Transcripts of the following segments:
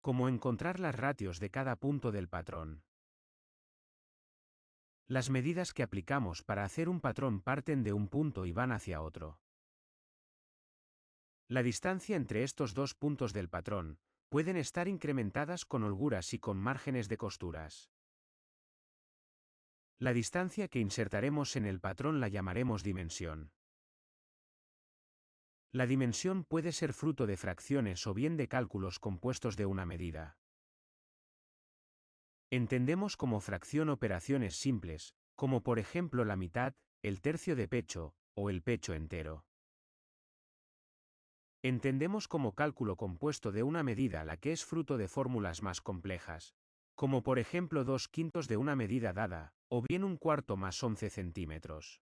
Como encontrar las ratios de cada punto del patrón. Las medidas que aplicamos para hacer un patrón parten de un punto y van hacia otro. La distancia entre estos dos puntos del patrón pueden estar incrementadas con holguras y con márgenes de costuras. La distancia que insertaremos en el patrón la llamaremos dimensión. La dimensión puede ser fruto de fracciones o bien de cálculos compuestos de una medida. Entendemos como fracción operaciones simples, como por ejemplo la mitad, el tercio de pecho, o el pecho entero. Entendemos como cálculo compuesto de una medida la que es fruto de fórmulas más complejas, como por ejemplo 2/5 de una medida dada, o bien 1/4 más 11 centímetros.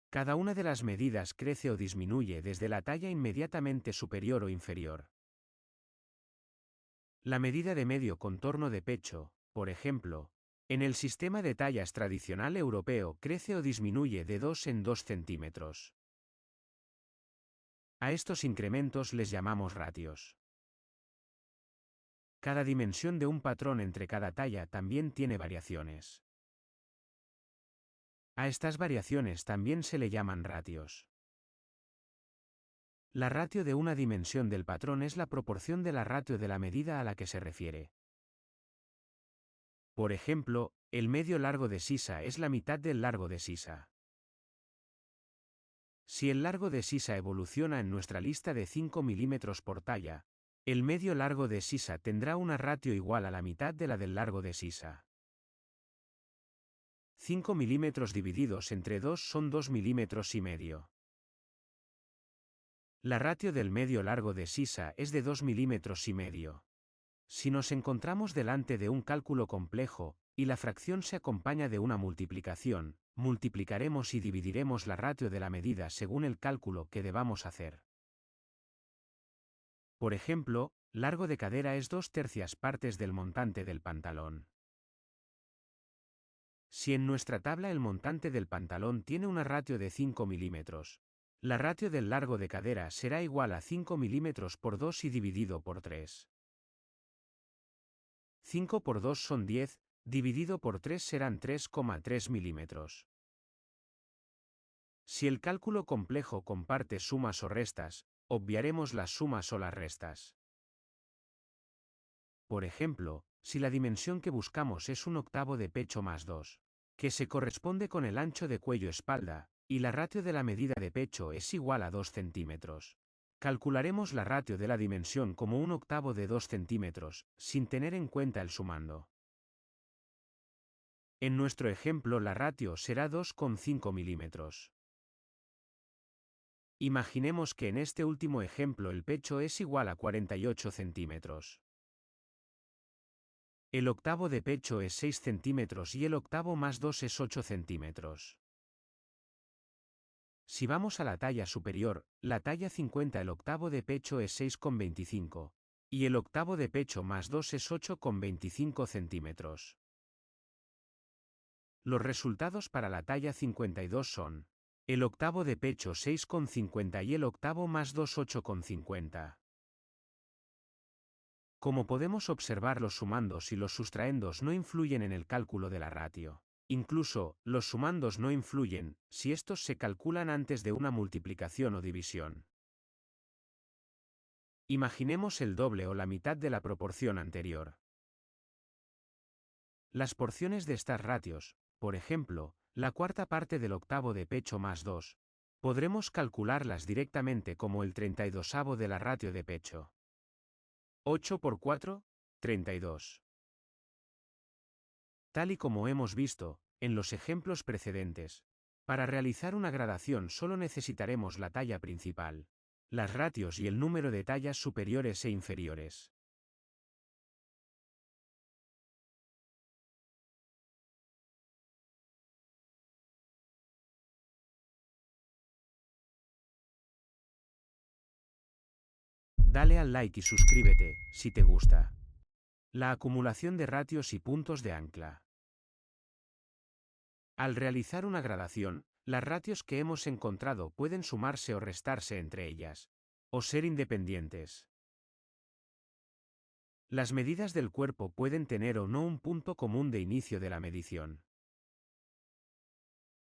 Cada una de las medidas crece o disminuye desde la talla inmediatamente superior o inferior. La medida de medio contorno de pecho, por ejemplo, en el sistema de tallas tradicional europeo crece o disminuye de 2 en 2 centímetros. A estos incrementos les llamamos ratios. Cada dimensión de un patrón entre cada talla también tiene variaciones. A estas variaciones también se le llaman ratios. La ratio de una dimensión del patrón es la proporción de la ratio de la medida a la que se refiere. Por ejemplo, el medio largo de sisa es la mitad del largo de sisa. Si el largo de sisa evoluciona en nuestra lista de 5 milímetros por talla, el medio largo de sisa tendrá una ratio igual a la mitad de la del largo de sisa. 5 milímetros divididos entre 2 son 2 milímetros y medio. La ratio del medio largo de sisa es de 2 milímetros y medio. Si nos encontramos delante de un cálculo complejo, y la fracción se acompaña de una multiplicación, multiplicaremos y dividiremos la ratio de la medida según el cálculo que debamos hacer. Por ejemplo, largo de cadera es 2/3 partes del montante del pantalón. Si en nuestra tabla el montante del pantalón tiene una ratio de 5 milímetros, la ratio del largo de cadera será igual a 5 milímetros por 2 y dividido por 3. 5 por 2 son 10, dividido por 3 serán 3,3 milímetros. Si el cálculo complejo comparte sumas o restas, obviaremos las sumas o las restas. Por ejemplo, si la dimensión que buscamos es 1/8 de pecho más 2, que se corresponde con el ancho de cuello-espalda, y la ratio de la medida de pecho es igual a 2 centímetros. Calcularemos la ratio de la dimensión como 1/8 de 2 centímetros, sin tener en cuenta el sumando. En nuestro ejemplo la ratio será 2,5 milímetros. Imaginemos que en este último ejemplo el pecho es igual a 48 centímetros. El octavo de pecho es 6 centímetros y el octavo más 2 es 8 centímetros. Si vamos a la talla superior, la talla 50 el octavo de pecho es 6,25, y el octavo de pecho más 2 es 8,25 centímetros. Los resultados para la talla 52 son: el octavo de pecho 6,50 y el octavo más 2 8,50. Como podemos observar, los sumandos y los sustraendos no influyen en el cálculo de la ratio. Incluso, los sumandos no influyen, si estos se calculan antes de una multiplicación o división. Imaginemos el doble o la mitad de la proporción anterior. Las porciones de estas ratios, por ejemplo, la cuarta parte del octavo de pecho más 2, podremos calcularlas directamente como el 32avo de la ratio de pecho. 8 por 4, 32. Tal y como hemos visto, en los ejemplos precedentes, para realizar una gradación solo necesitaremos la talla principal, las ratios y el número de tallas superiores e inferiores. Dale al like y suscríbete, si te gusta. La acumulación de ratios y puntos de ancla. Al realizar una gradación, las ratios que hemos encontrado pueden sumarse o restarse entre ellas, o ser independientes. Las medidas del cuerpo pueden tener o no un punto común de inicio de la medición.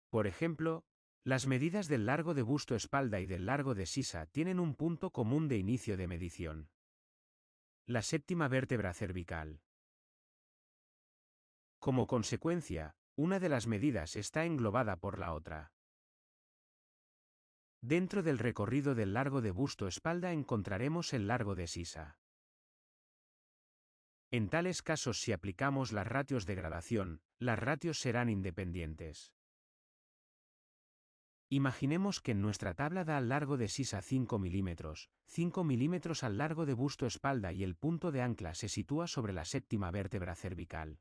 Por ejemplo, las medidas del largo de busto-espalda y del largo de sisa tienen un punto común de inicio de medición: la séptima vértebra cervical. Como consecuencia, una de las medidas está englobada por la otra. Dentro del recorrido del largo de busto-espalda encontraremos el largo de sisa. En tales casos, si aplicamos las ratios de gradación, las ratios serán independientes. Imaginemos que en nuestra tabla da al largo de sisa 5 milímetros, 5 milímetros al largo de busto-espalda y el punto de ancla se sitúa sobre la séptima vértebra cervical.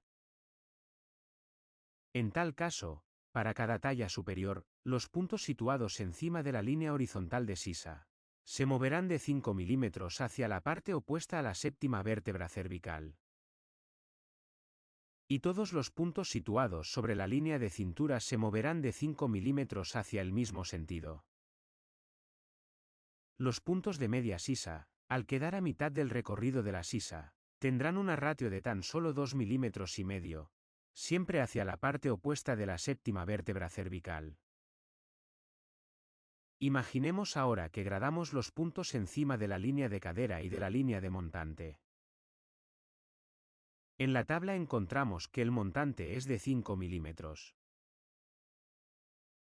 En tal caso, para cada talla superior, los puntos situados encima de la línea horizontal de sisa se moverán de 5 milímetros hacia la parte opuesta a la séptima vértebra cervical. Y todos los puntos situados sobre la línea de cintura se moverán de 5 milímetros hacia el mismo sentido. Los puntos de media sisa, al quedar a mitad del recorrido de la sisa, tendrán una ratio de tan solo 2 milímetros y medio, siempre hacia la parte opuesta de la séptima vértebra cervical. Imaginemos ahora que gradamos los puntos encima de la línea de cadera y de la línea de montante. En la tabla encontramos que el montante es de 5 milímetros.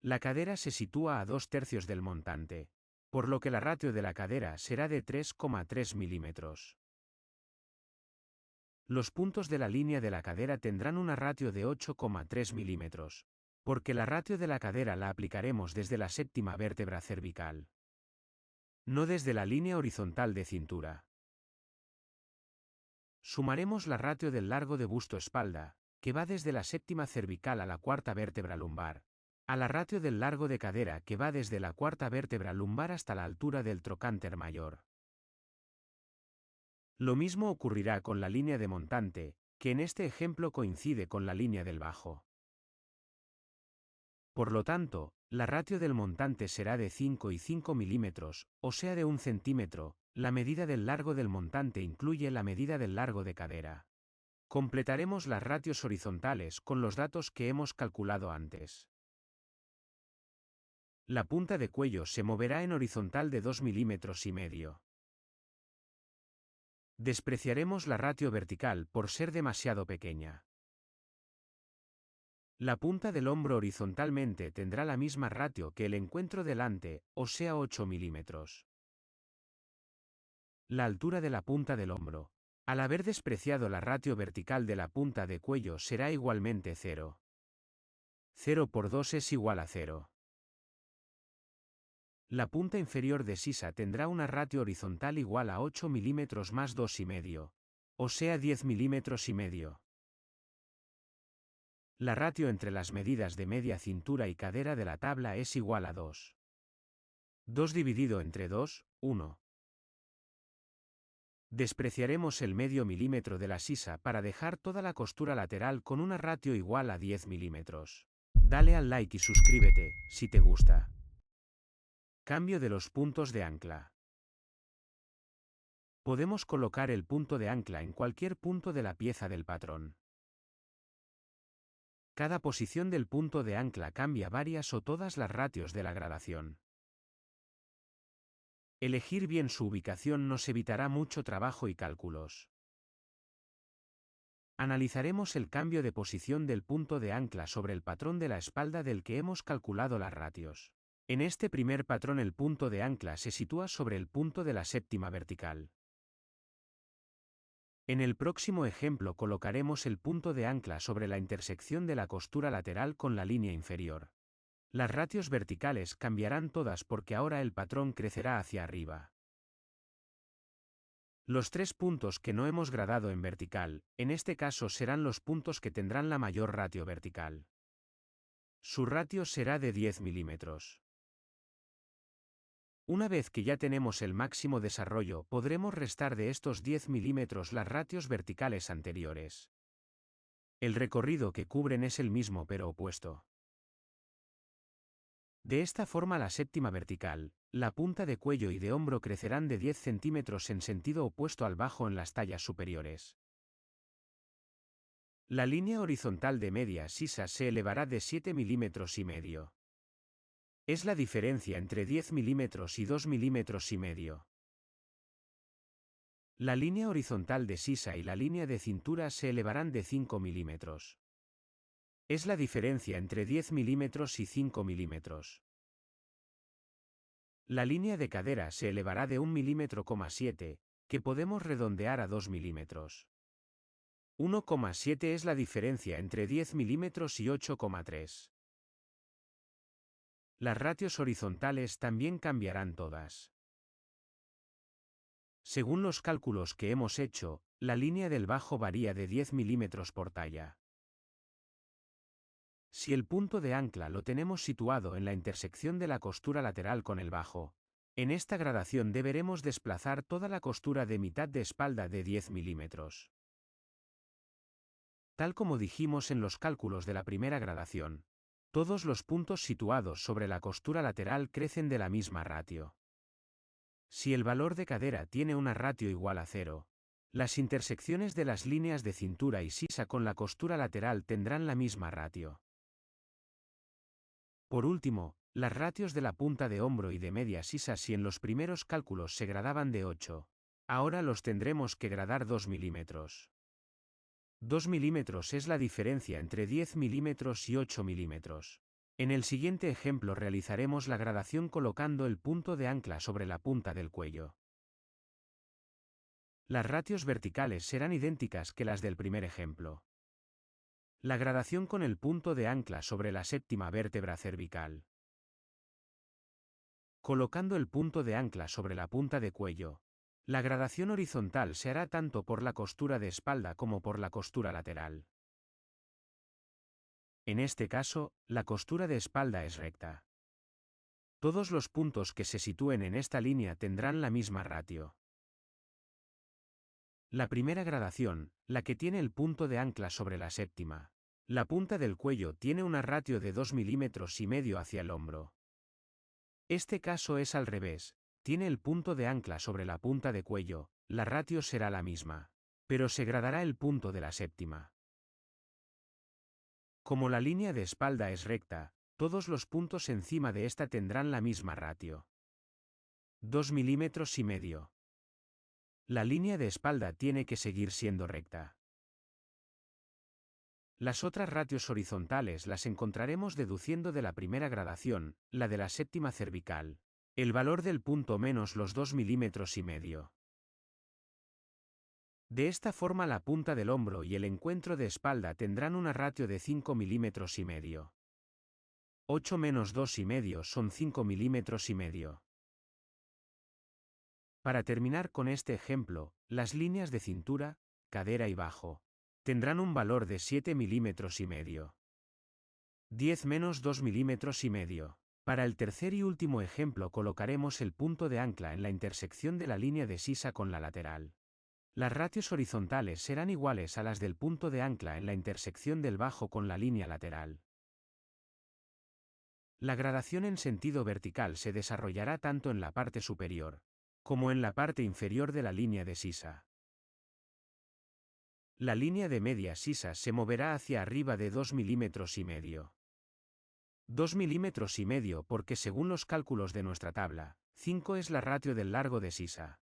La cadera se sitúa a 2/3 del montante, por lo que la ratio de la cadera será de 3,3 milímetros. Los puntos de la línea de la cadera tendrán una ratio de 8,3 milímetros, porque la ratio de la cadera la aplicaremos desde la séptima vértebra cervical, no desde la línea horizontal de cintura. Sumaremos la ratio del largo de busto-espalda, que va desde la séptima cervical a la cuarta vértebra lumbar, a la ratio del largo de cadera, que va desde la cuarta vértebra lumbar hasta la altura del trocánter mayor. Lo mismo ocurrirá con la línea de montante, que en este ejemplo coincide con la línea del bajo. Por lo tanto, la ratio del montante será de 5 y 5 milímetros, o sea de 1 centímetro. La medida del largo del montante incluye la medida del largo de cadera. Completaremos las ratios horizontales con los datos que hemos calculado antes. La punta de cuello se moverá en horizontal de 2 milímetros y medio. Despreciaremos la ratio vertical por ser demasiado pequeña. La punta del hombro horizontalmente tendrá la misma ratio que el encuentro delante, o sea 8 milímetros. La altura de la punta del hombro, al haber despreciado la ratio vertical de la punta de cuello, será igualmente 0. 0 por 2 es igual a 0. La punta inferior de sisa tendrá una ratio horizontal igual a 8 milímetros más 2,5, o sea 10 milímetros y medio. La ratio entre las medidas de media cintura y cadera de la tabla es igual a 2. 2 dividido entre 2, 1. Despreciaremos el medio milímetro de la sisa para dejar toda la costura lateral con una ratio igual a 10 milímetros. Dale al like y suscríbete, si te gusta. Cambio de los puntos de ancla. Podemos colocar el punto de ancla en cualquier punto de la pieza del patrón. Cada posición del punto de ancla cambia varias o todas las ratios de la gradación. Elegir bien su ubicación nos evitará mucho trabajo y cálculos. Analizaremos el cambio de posición del punto de ancla sobre el patrón de la espalda del que hemos calculado las ratios. En este primer patrón el punto de ancla se sitúa sobre el punto de la séptima vertical. En el próximo ejemplo colocaremos el punto de ancla sobre la intersección de la costura lateral con la línea inferior. Las ratios verticales cambiarán todas porque ahora el patrón crecerá hacia arriba. Los 3 puntos que no hemos gradado en vertical, en este caso serán los puntos que tendrán la mayor ratio vertical. Su ratio será de 10 milímetros. Una vez que ya tenemos el máximo desarrollo, podremos restar de estos 10 milímetros las ratios verticales anteriores. El recorrido que cubren es el mismo pero opuesto. De esta forma la séptima vertical, la punta de cuello y de hombro crecerán de 10 centímetros en sentido opuesto al bajo en las tallas superiores. La línea horizontal de media sisa se elevará de 7 milímetros y medio. Es la diferencia entre 10 milímetros y 2 milímetros y medio. La línea horizontal de sisa y la línea de cintura se elevarán de 5 milímetros. Es la diferencia entre 10 milímetros y 5 milímetros. La línea de cadera se elevará de 1,7 milímetros, que podemos redondear a 2 milímetros. 1,7 es la diferencia entre 10 milímetros y 8,3. Las ratios horizontales también cambiarán todas. Según los cálculos que hemos hecho, la línea del bajo varía de 10 milímetros por talla. Si el punto de ancla lo tenemos situado en la intersección de la costura lateral con el bajo, en esta gradación deberemos desplazar toda la costura de mitad de espalda de 10 milímetros. Tal como dijimos en los cálculos de la primera gradación, todos los puntos situados sobre la costura lateral crecen de la misma ratio. Si el valor de cadera tiene una ratio igual a 0, las intersecciones de las líneas de cintura y sisa con la costura lateral tendrán la misma ratio. Por último, las ratios de la punta de hombro y de media sisa si en los primeros cálculos se gradaban de 8, ahora los tendremos que gradar 2 milímetros. 2 milímetros es la diferencia entre 10 milímetros y 8 milímetros. En el siguiente ejemplo realizaremos la gradación colocando el punto de ancla sobre la punta del cuello. Las ratios verticales serán idénticas que las del primer ejemplo. La gradación con el punto de ancla sobre la séptima vértebra cervical. Colocando el punto de ancla sobre la punta de cuello, la gradación horizontal se hará tanto por la costura de espalda como por la costura lateral. En este caso, la costura de espalda es recta. Todos los puntos que se sitúen en esta línea tendrán la misma ratio. La primera gradación, la que tiene el punto de ancla sobre la séptima. La punta del cuello tiene una ratio de 2,5 milímetros hacia el hombro. Este caso es al revés, tiene el punto de ancla sobre la punta de cuello, la ratio será la misma, pero se gradará el punto de la séptima. Como la línea de espalda es recta, todos los puntos encima de esta tendrán la misma ratio. 2,5 milímetros. La línea de espalda tiene que seguir siendo recta. Las otras ratios horizontales las encontraremos deduciendo de la primera gradación, la de la séptima cervical, el valor del punto menos los 2,5 milímetros. De esta forma la punta del hombro y el encuentro de espalda tendrán una ratio de 5,5 milímetros. 8 menos 2,5 son 5,5 milímetros. Para terminar con este ejemplo, las líneas de cintura, cadera y bajo tendrán un valor de 7,5 milímetros. 10 menos 2,5 milímetros. Para el tercer y último ejemplo colocaremos el punto de ancla en la intersección de la línea de sisa con la lateral. Las ratios horizontales serán iguales a las del punto de ancla en la intersección del bajo con la línea lateral. La gradación en sentido vertical se desarrollará tanto en la parte superior como en la parte inferior de la línea de sisa. La línea de media sisa se moverá hacia arriba de 2,5 milímetros. 2,5 milímetros porque según los cálculos de nuestra tabla, 5 es la ratio del largo de sisa.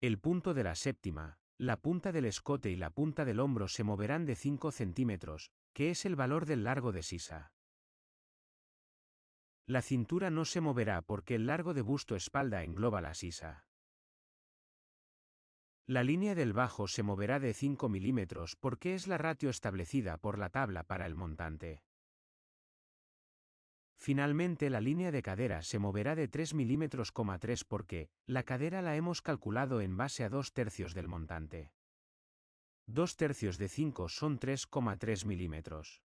El punto de la séptima, la punta del escote y la punta del hombro se moverán de 5 centímetros, que es el valor del largo de sisa. La cintura no se moverá porque el largo de busto-espalda engloba la sisa. La línea del bajo se moverá de 5 milímetros porque es la ratio establecida por la tabla para el montante. Finalmente la línea de cadera se moverá de 3 milímetros, 3 porque la cadera la hemos calculado en base a 2/3 del montante. 2/3 de 5 son 3,3 milímetros.